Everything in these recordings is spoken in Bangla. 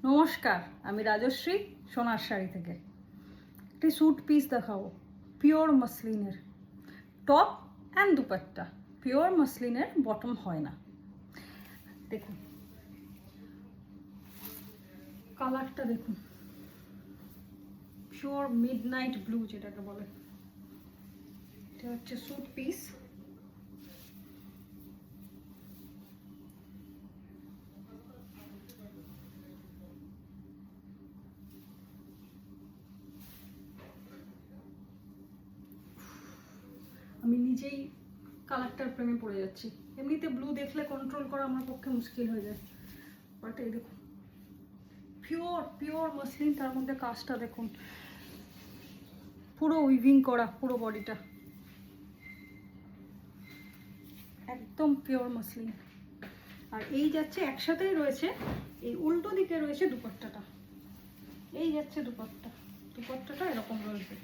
নমস্কার, আমি রাজশ্রী সোনার শাড়ি থেকে একটি স্যুট পিস দেখাবো। পিওর মসলিনের টপ অ্যান্ড দুপাট্টা। পিওর মসলিনের বটম হয় না। দেখুন কালারটা, দেখুন পিওর মিডনাইট ব্লু যেটাকে বলে। এটা হচ্ছে স্যুট পিস। আমি নিজেই কালারটার প্রেমে পড়ে যাচ্ছি। এমনিতে ব্লু দেখলে কন্ট্রোল করা আমার পক্ষে মুশকিল হয়ে যায়, বাট এই দেখুন পিওর পিওর মসলিন, তার মধ্যে কাজটা দেখুন পুরো উইভিং করা, পুরো বডিটা একদম পিওর মসলিন। আর এই যাচ্ছে একসাথেই রয়েছে, এই উল্টো দিকে রয়েছে দুপাট্টাটা। এই যাচ্ছে দুপাট্টাটা এরকম রয়েছে।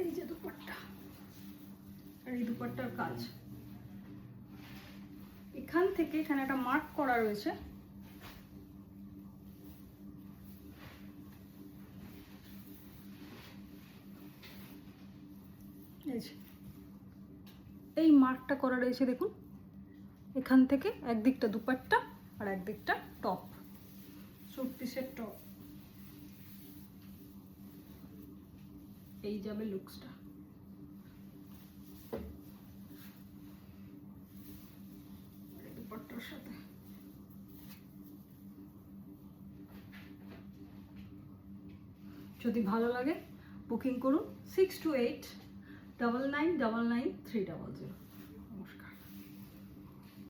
এই যে দুপাট্টা, আর এই দুপাট্টার কাজ এখান থেকে এখানে একটা মার্ক করা রয়েছে। এই মার্কটা করা রয়েছে, দেখুন এখান থেকে একদিকটা দুপাট্টা আর একদিকটা টপ, স্যুট পিসের টপ। এই যাবে লুকসটা। দুপাট্টার সাথে যদি ভালো লাগে বুকিং করুন 6289999300।